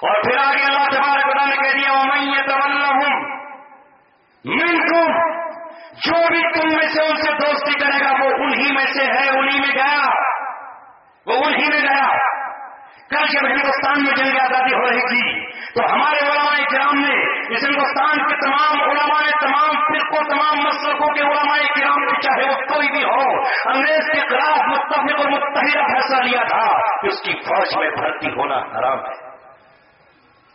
اور پھر آگے اللہ تبارک و تعالیٰ نے کہہ دیا وَمَن يَتَوَلَّهُمْ مِنْكُمْ، جو بھی تم میں سے ان سے دوستی کرے گا وہ انہی میں سے ہے، انہی میں گیا، وہ انہی میں گیا۔ کل جب ہندوستان میں جنگ آزادی ہو رہی تھی تو ہمارے علماء کرام نے، اس ہندوستان کے تمام علماء نے، تمام فرقوں، تمام مسلکوں کے علماء کرام نے، چاہے وہ کوئی بھی ہو، انگریز کے خلاف متفق اور متحدہ فیصلہ لیا تھا کہ اس کی فوج میں بھرتی ہونا حرام ہے۔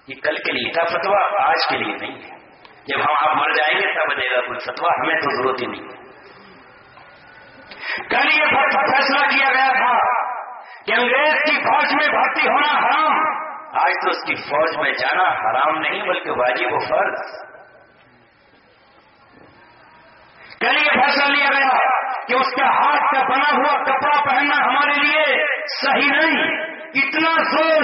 یہ کل کے لیے تھا فتویٰ، آج کے لیے نہیں ہے۔ جب ہم آپ مر جائیں گے تب دے گا کوئی فتویٰ، ہمیں تو ضرورت ہی نہیں ہے۔ کل یہ فیصلہ کیا گیا تھا کہ انگریز کی فوج میں بھرتی ہونا حرام، آج تو اس کی فوج میں جانا حرام نہیں بلکہ واجب و فرض۔ کل یہ فیصلہ لیا گیا کہ اس کا ہاتھ کا بنا ہوا کپڑا پہننا ہمارے لیے صحیح نہیں۔ اتنے زور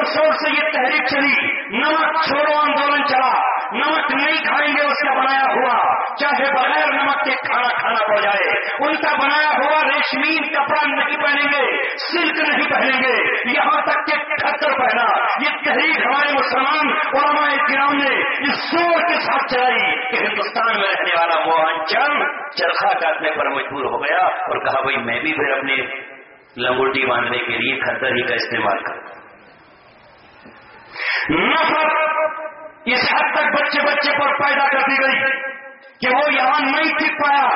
شور سے یہ تحریک چلی، نمک چھوڑو آندولن چلا، نمک نہیں کھائیں گے اس کا بنایا ہوا، چاہے بغیر نمک کے کھانا کھانا پڑ جائے، ان کا بنایا ہوا ریشمین کپڑا نہیں پہنیں گے، سلک نہیں پہنیں گے، یہاں تک کہ کھتر پہنا۔ یہ تحریک ہمارے مسلمان علماء کرام نے اس زور کے ساتھ چلائی کہ ہندوستان میں رہنے والا موہنچل چرخا کاٹنے پر مجبور ہو گیا اور کہا بھائی میں بھی پھر اپنے لنگوٹی باندھنے کے لیے کھتر ہی کا استعمال کروں۔ نفرت اس حد تک بچے پر پیدا کر دی گئی کہ وہ یہاں نہیں ٹک پایا،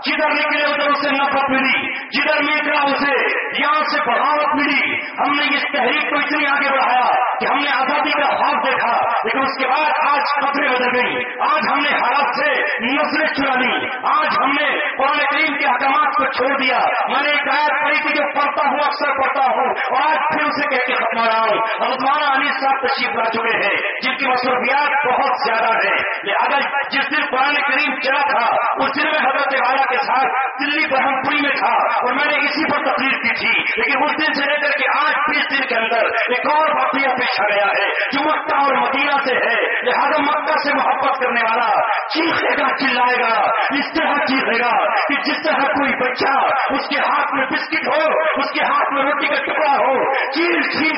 جدھر نکلے ادھر اسے نفرت ملی، جدھر نکلا اسے یہاں سے بغاوت ملی۔ ہم نے اس تحریک کو اتنی آگے بڑھایا کہ ہم نے آزادی کا خواب دیکھا، لیکن اس کے بعد آج خبریں بدل گئی، آج ہم نے حالات سے نسلیں چرا لی، آج ہم نے قرآن کریم کے احکامات کو چھوڑ دیا۔ میں نے ایک آیت پڑھی تھی جو پڑھتا ہوں، اکثر پڑھتا ہوں اور آج پھر اسے کہہ کے ختم رہا ہوں۔ مولانا انیس صاحب تشریف لا چکے ہیں جن کی مصروفیات بہت زیادہ ہیں، اگر جس دن قرآن کریم چلا تھا اس دن میں حضرت والا کے ساتھ دلی برہم پوری میں تھا اور میں نے اسی پر تقریر کی تھی، لیکن اس دن سے لے کر کے آج 20 دن کے اندر ایک اور واقعہ پیش آ گیا ہے جو مکہ اور مدینہ سے ہے۔ لہٰذا مکہ سے محبت کرنے والا چیخے گا، چلائے گا، اس طرح چیخے گا کہ جس طرح کوئی بچہ اس کے ہاتھ میں بسکٹ ہو، اس کے ہاتھ میں روٹی کا ٹکڑا ہو، چیل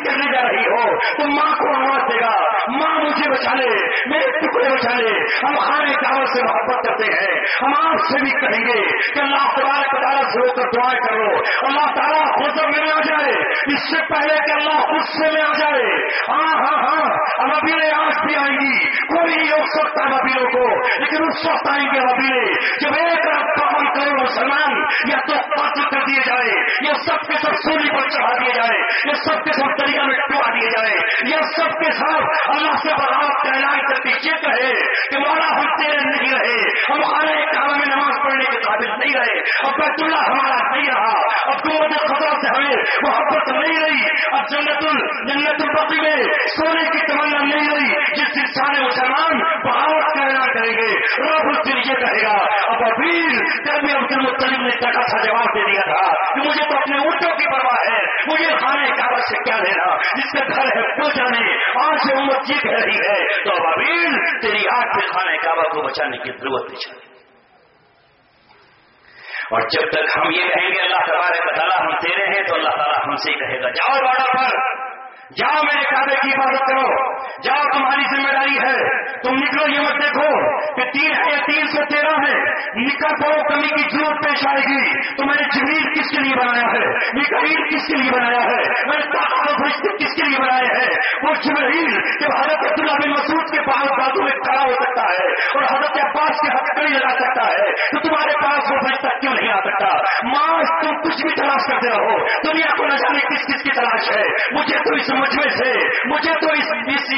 کرنے جا رہی ہو تو ماں کو آواز دے گا ماں مجھے بچا لے، میرے ٹکڑے بچا لے۔ ہم خانے کعبہ سے محبت کرتے ہیں، ہم آپ سے بھی کہیں گے کہ اللہ تبارک و تعالیٰ سے ہو کر دعائیں کرو، اللہ تعالیٰ غضب میں آ جائے اس سے پہلے کہ اللہ غصے میں آ جائے۔ ہاں ربیلیں آج بھی آئیں گی، کوئی نہیں روک سکتا ربیلوں کو، لیکن اس وقت آئیں گے ربیلیں جب 1.52 کروڑ مسلمان یا تو قتل کر دیے جائے، یا سب کے سب سولی پر چڑھا دیے جائے، یا سب کے سب طریقہ میں ٹوا دیے جائے، یا سب کے ساتھ اللہ سے بغاوت کا اعلان کرتے یہ کہے کہ مولا ہم تیرے نہیں رہے، ہم خانے کعبہ میں نماز پڑھنے کے قابل نہیں رہے، اب بیت اللہ ہمارا نہیں رہا، اب قوت خدا سے ہمیں محبت نہیں رہی، اب جنت البقیع میں سونے کی تمنا نہیں رہی، جس دن سارے مسلمان بغاوت کا اعلان کریں گے، رب اس دن یہ کہے گا اب ابیر تیرے عبد المطلب نے تک اچھا جواب دے دیا تھا کہ مجھے تو اپنے اونٹوں کی پرواہ ہے، مجھے خانے کعبہ سے کیا لینا، جس کا گھر ہے وہ جانے، آج سے امت یہ کہہ رہی ہے تو اب ابیر تیری آنکھ پہ خانے کعبہ کو بچانے کی ضرورت نہیں چاہیے۔ اور جب تک ہم یہ کہیں گے اللہ تبارک و تعالیٰ ہم تیرے ہیں تو اللہ تعالیٰ ہم سے کہے گا جاؤ بارڈر پر، جاؤ میرے کعبے کی حفاظت کرو، جاؤ تمہاری ذمہ داری ہے، تم نکلو یہ مت دیکھو کہ 3 ہے یا 313 ہے، نکل پڑو کمی کی ضرورت پیش آئے گی تو میں نے جبریل کس کے لیے بنایا ہے، میکائیل کس کے لیے بنایا ہے، میں نے طاقت و فرشتے کس کے لیے بنائے ہیں۔ وہ جبریل جب حضرت عبداللہ بن مسعود کے پاس بازو میں کھڑا ہو سکتا ہے اور حضرت عباس کے ہتھکڑی لگا سکتا ہے تو تمہارے پاس وہ فرشتہ کیوں نہیں آ سکتا؟ ماں تم کچھ بھی تلاش کرتے رہو، دنیا کو نہ جانے کس کس کی تلاش ہے، مجھے تو اس مجمع سے، مجھے تو اس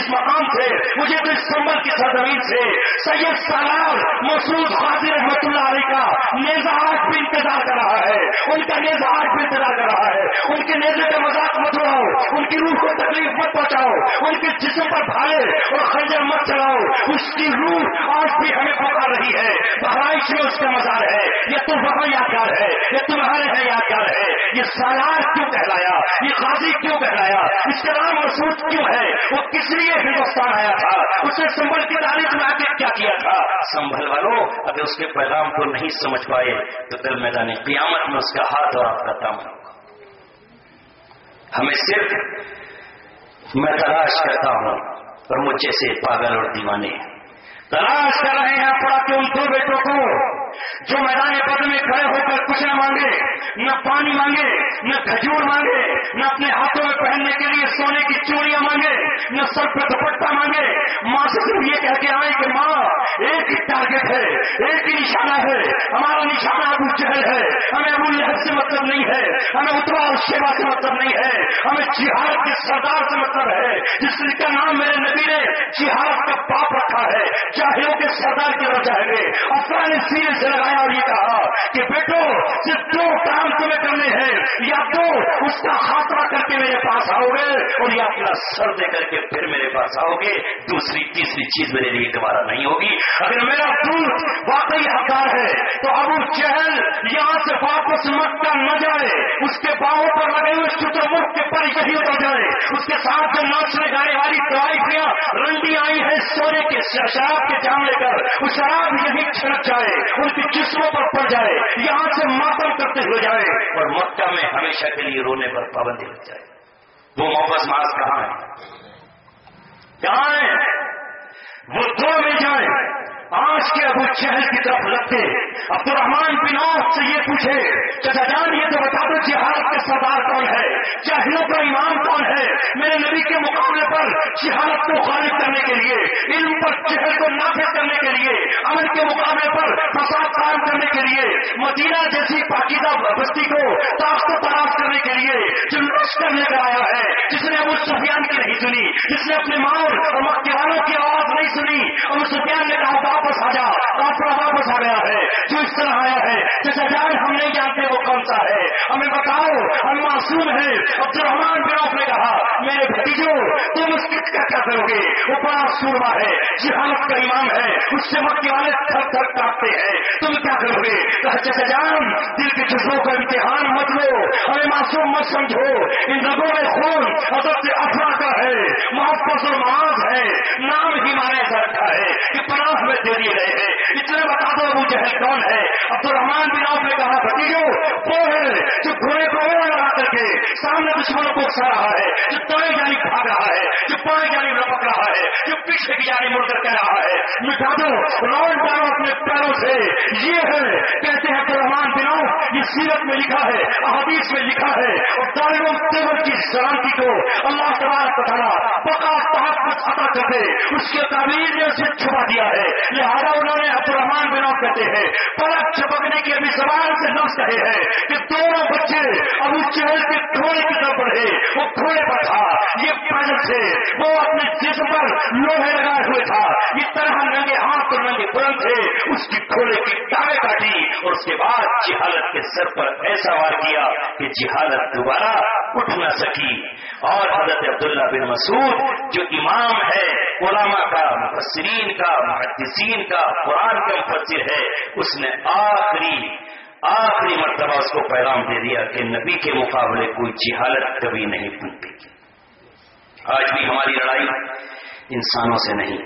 مقام سے، مجھے تو اس سنبل کی سرزمین سے سید سالار مسعود قاضی رحمت اللہ علیہ کا نیزہ آج بھی انتظار کر رہا ہے، ان کا نیزہ آج بھی انتظار کر رہا ہے، ان کے نیزے کا مذاق مت اڑاؤ، ان کی روح کو تکلیف مت پہنچاؤ، ان کے جسم پر بھالے اور خنجر مت چلاؤ، اس کی روح آج بھی ہمیں پکار رہی ہے، بہرائچ میں اس کا مزار ہے، یہ تو وہاں یادگار ہے، یہ تمہارے ہے یادگار ہے، یہ سالار کیوں کہلایا، یہ قاضی کیوں کہلایا، اس کا نام مسعود کیوں ہے، وہ کس لیے ہندوستان آیا تھا، اس نے سنبھل کی تاریخ میں آگے کیا کیا تھا؟ سنبھل والوں اگر اس کے پیغام کو نہیں سمجھ پائے تو کل میدان قیامت میں اس کا ہاتھ اور آپ کا دامن ہوگا۔ ہمیں صرف میں تلاش کرتا ہوں اور مجھ جیسے پاگل اور دیوانے تلاش کر رہے ہیں پڑا کہ ان دو بیٹوں کو جو میدان بدر میں کھڑے ہو کر کچھ نہ مانگے، نہ پانی مانگے، نہ کھجور مانگے، نہ اپنے ہاتھوں میں پہننے کے لیے سونے کی چوڑیاں مانگے، نہ سر پہ دوپٹہ مانگے، ماں سے صرف یہ کہہ کے آئے کہ ماں ایک ہی ٹارگیٹ ہے، ایک ہی نشانہ ہے، ہمارا نشانہ ابو جہل ہے، ہمیں ابو لہب سے مطلب نہیں ہے، ہمیں اتبا اور شیبہ سے مطلب نہیں ہے، ہمیں جہاد کے سردار سے مطلب ہے جس کا نام میرے نبی نے جہاد کا باپ رکھا ہے، جاہلوں کے سردار کی وجہ ہے۔ افراد نے سینے سے لگایا اور یہ کہا کہ بیٹو صرف دو کام تمہیں کرنے ہیں، یا تو اس کا خاتمہ کر کے میرے پاس آؤ گے اور یا اپنا سر دے کر کے پھر میرے پاس آؤ گے، دوسری تیسری چیز میرے لیے دوبارہ نہیں ہوگی۔ اگر میرا پوت واقعی حقدار ہے تو ابو جہل یہاں سے واپس مکہ نہ جائے، اس کے باہوں پر لگے ہوئے شتر مرغ کے پر یہی اتر جائے، اس کے ساتھ جو ناچنے گانے والی طوائفیاں رنڈی آئی ہیں سونے کے شراب کے جام لے کر، وہ شراب یہی چھڑک جائے، ان کی جسموں پر پڑ جائے، یہاں سے ماتم کرتے ہوئے جائے اور مکہ میں ہمیشہ کے لیے رونے پر پابندی لگ جائے۔ وہ محبت ماس کہاں ہے؟ کہاں ہے؟ وہ دو میں جائیں، آج کے ابو جہل کی طرف لگتے عبد الرحمان بن عوف سے یہ پوچھے چچا جان یہ تو بتا دو جہاد کا سردار کون ہے، جاہلوں کا امام کون ہے؟ میرے نبی کے مقابلے پر جہاد کو غالب کرنے کے لیے، علم پر جہل کو نافذ کرنے کے لیے، عمل کے مقابلے پر فساد قائم کرنے کے لیے، مدینہ جیسی پاکیزہ بستی کو طاقت و تراش کرنے کے لیے جو لشکر لے کر آیا ہے، جس نے ابو سفیان کی نہیں سنی، جس نے اپنے ماں اور مکے والوں کی آواز نہیں سنی، ابو سفیان نے کہا واپس آ جا، واپس آ گیا ہے، جو اس طرح آیا ہے چچا جان ہم نہیں جانتے وہ کون سا ہے، ہمیں بتاؤ، ہم معصوم ہیں۔ عبد الرحمان بن عوف نے کہا میرے بھتیجو تم اس کا کیا کرو گے، وہ بڑا سورما ہے، جہاد کا امام ہے، اس سے مکے والے تھر تھر کاٹتے ہیں، تم کیا کرو گے؟ کہا چچا جان دل کے جذبوں کا امتحان مت لو، ہمیں معصوم مت سمجھو، ان رگوں میں خون حضرت افرا کا ہے، محبت اور معاذ ہے، نام ہی مانے ایسا رکھا ہے کہ پناہ میں دے دیے گئے ہیں، اتنے بتا دو ابو جہل کون ہے؟ عبد الرحمان بن عوف نے کہا بھتیجو وہ ہے جو گھوڑے کو اوڑھ لگا کر کے سامنے دشمنوں کو اکسا رہا ہے، جو دائیں جانب بھاگ رہا ہے، جو بائیں جانب لپک رہا ہے، جو پیچھے کی جانب مڑ کر کہہ رہا ہے مٹا دو، لوٹ ڈالو اپنے پیروں سے، یہ ہے کہتے ہیں عبد الرحمان بن عوف، یہ سیرت میں لکھا ہے، احادیث میں لکھا ہے، اور دارالعلوم دیوبند کی سلامتی کو اللہ تبارک و تعالیٰ بقا تحفظ عطا کر دے، اس کے تعبیر نے اسے چھپا دیا ہے، لہٰذا انہوں نے عبد الرحمان بن عوف کہتے ہیں پلک چھپکنے کی ابھی زبان سے لفظ کہے ہیں کہ دونوں بچے ابو جہل کے گھوڑے کی طرف بڑھے، وہ گھوڑے پر تھا، یہ پیدل سے، وہ اپنے جسم پر لوہے لگائے ہوئے تھا، اس طرح ننگے ہاتھ اور ننگے بلند تھے، اس کی گھوڑے کی ٹانگیں کاٹی اور اس کے بعد جہالت کے سر پر ایسا وار کیا کہ جہالت دوبارہ اٹھ نہ سکی۔ اور حضرت عبداللہ بن مسعود جو امام ہے علماء کا، مفسرین کا، محدثین کا، قرآن کا مفسر ہے، اس نے آخری مرتبہ اس کو پیغام دے دیا کہ نبی کے مقابلے کوئی جہالت کبھی نہیں بنتی۔ آج بھی ہماری لڑائی انسانوں سے نہیں،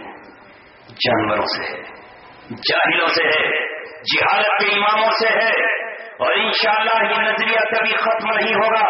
جانوروں سے ہے، جاہلوں سے ہے، جہالت کے اماموں سے ہے، اور انشاءاللہ یہ نظریہ کبھی ختم نہیں ہوگا۔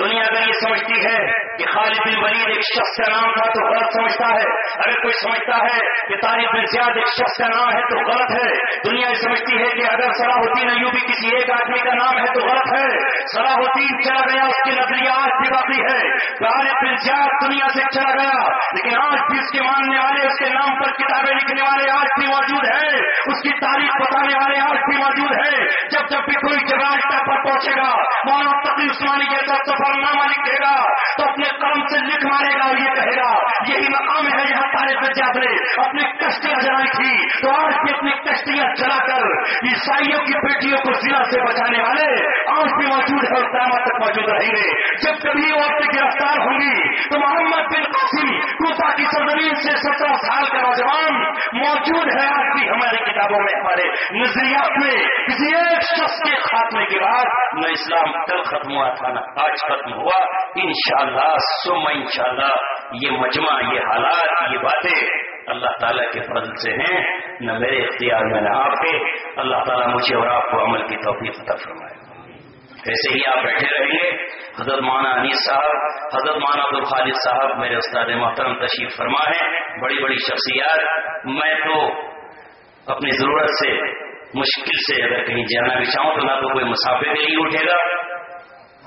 دنیا اگر یہ سمجھتی ہے کہ خالد بن ولید ایک شخص کا نام تھا تو غلط سمجھتا ہے، اگر کوئی سمجھتا ہے کہ طارق بن زیاد ایک شخص کا نام ہے تو غلط ہے، دنیا یہ سمجھتی ہے کہ اگر صلاح الدین ایوبی کسی ایک آدمی کا نام ہے تو غلط ہے، صلاح الدین چلا گیا، اس کی نظریہ آج بھی باقی ہے، طارق بن زیاد دنیا سے چلا گیا لیکن آج بھی اس کے ماننے والے، اس کے نام پر کتابیں لکھنے والے آج بھی موجود ہیں، اس کی تاریخ بتانے والے آج بھی موجود ہیں۔ جب بھی کوئی جگہ پر پہنچے گا مولانا تقی عثمانی جیسا سفرنامہ لکھے گا تو اپنے قلم سے لکھ مارے گا اور یہ کہے گا یہی مقام ہے جہاں طارق بن زیاد نے اپنی کشتیاں جلائی تھی، تو آج بھی اپنی کشتیاں چلا کر عیسائیوں کی بیٹیوں کو زنا سے بچانے والے آج بھی موجود ہے اور قیامت تک موجود رہیں گے۔ جب کبھی عورتیں گرفتار ہوں گی تو محمد بن قاسم کوفہ کی سرزمین سے 17 سال کا نوجوان موجود ہے، آج بھی ہماری کتابوں میں، ہمارے نظریات میں۔ کسی ایک شخص کے خاتمے کے بعد نہ اسلام کل ختم ہوا تھا نہ آج ختم ہوا، انشاءاللہ ثم انشاءاللہ یہ مجمع، یہ حالات، یہ باتیں اللہ تعالیٰ کے فضل سے ہیں، نہ میرے اختیار میں نہ آپ کے۔ اللہ تعالیٰ مجھے اور آپ کو عمل کی توفیق عطا فرمائے۔ ایسے ہی آپ بیٹھے رہیں گے، حضرت مولانا انیس صاحب، حضرت مولانا عبدالخالق صاحب میرے استاد محترم تشریف فرما ہے، بڑی بڑی شخصیات. میں تو اپنی ضرورت سے مشکل سے اگر کہیں جانا بھی چاہوں تو نہ تو کوئی مسافر کے لیے اٹھے گا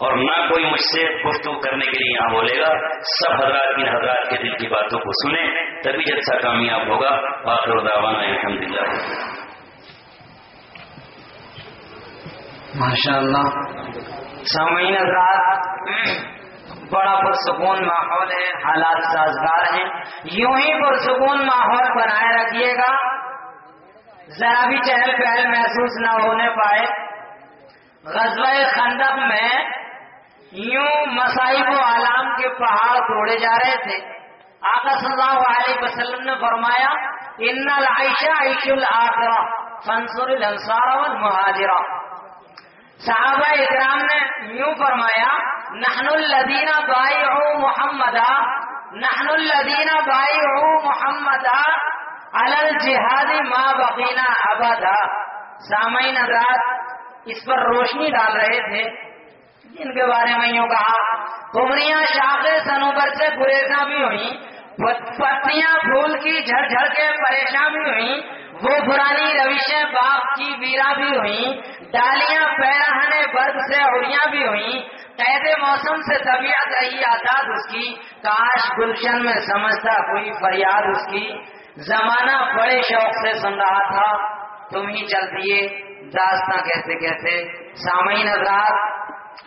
اور نہ کوئی مجھ سے گفتگو کرنے کے لیے یہاں بولے گا. سب حضرات ان حضرات کے دل کی باتوں کو سنیں تبھی جلسہ کامیاب ہوگا. آخر دعوانا الحمدللہ. ماشاء اللہ. سامعین حضرات، بڑا پرسکون ماحول ہے، حالات سازگار ہیں. یوں ہی پرسکون ماحول بنائے رکھیے گا، ذرا بھی چہل پہل محسوس نہ ہونے پائے. غزوہ خندق میں یوں مصائب و آلام کے پہاڑ توڑے جا رہے تھے. آقا صلی اللہ علیہ وسلم نے فرمایا ان العیش عیش الآخرہ فانصر الانصار والمہاجرہ. صحابہ اکرام نے یوں فرمایا نحن الذین بایعوا محمدا، نحن الذین بایعوا محمدا علی الجہاد ما بقینا ابدا. سامعین حضرات اس پر روشنی ڈال رہے تھے جن کے بارے میں یوں کہا کمریاں شاخیں صنوبر سے گریزاں بھی ہوئیں، پتیاں پھول کی جھڑ جھڑ کے پریشاں بھی ہوئیں، وہ پرانی روشیں باغ کی ویرا بھی ہوئیں، ڈالیاں پیراہنے برد سے اڑیاں بھی ہوئیں، قید موسم سے طبیعت رہی آزاد اس کی، کاش گلشن میں سمجھتا کوئی فریاد اس کی. زمانہ بڑے شوق سے سن رہا تھا، تم ہی چل دیے داستاں کہتے کہتے. سامعین حضرات،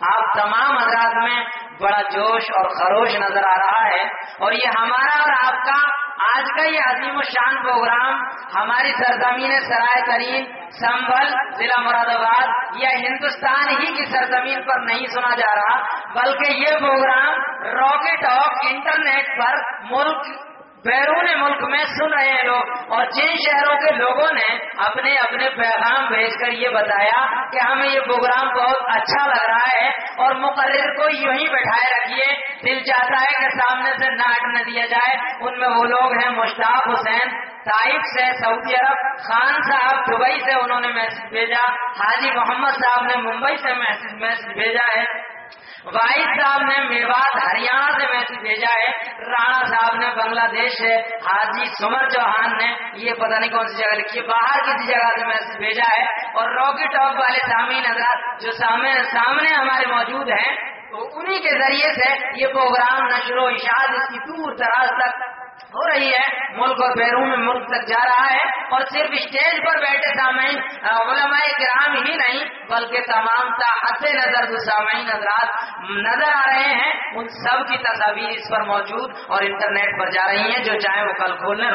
آپ تمام حضرات میں بڑا جوش اور خروش نظر آ رہا ہے، اور یہ ہمارا اور آپ کا آج کا یہ عظیم الشان پروگرام ہماری سرزمین سرائے کریم سنبھل ضلع مراد آباد یا ہندوستان ہی کی سرزمین پر نہیں سنا جا رہا، بلکہ یہ پروگرام راکٹ آف انٹرنیٹ پر ملک بیرون ملک میں سن رہے ہیں لوگ. اور جن شہروں کے لوگوں نے اپنے اپنے پیغام بھیج کر یہ بتایا کہ ہمیں یہ پروگرام بہت اچھا لگ رہا ہے اور مقرر کو یوں ہی بیٹھائے رکھیے، دل چاہتا ہے کہ سامنے سے نہ ہٹنے دیا جائے. ان میں وہ لوگ ہیں مشتاق حسین طائف سے سعودی عرب، خان صاحب دبئی سے انہوں نے میسج بھیجا، حاجی محمد صاحب نے ممبئی سے میسج بھیجا ہے، واحد صاحب نے میوات ہریانہ سے میسج بھیجا ہے، رانا صاحب نے بنگلہ دیش سے، حاجی سمر چوہان نے یہ پتہ نہیں کون سی جگہ لکھی ہے باہر کسی جگہ سے میسج بھیجا ہے. اور راکٹ ٹاک والے سامعین حضرات جو سامنے ہمارے موجود ہیں تو انہی کے ذریعے سے یہ پروگرام نشر و اشاعت اس کی دور دراز تک ہو رہی ہے، ملک اور بیرون ملک تک جا رہا ہے. اور صرف اسٹیج پر بیٹھے سامعین علماء کرام ہی نہیں بلکہ تمام تحت نظر جو سامعین حضرات نظر آ رہے ہیں ان سب کی تصاویر اس پر موجود اور انٹرنیٹ پر جا رہی ہیں، جو چاہیں وہ کل کھول لیں.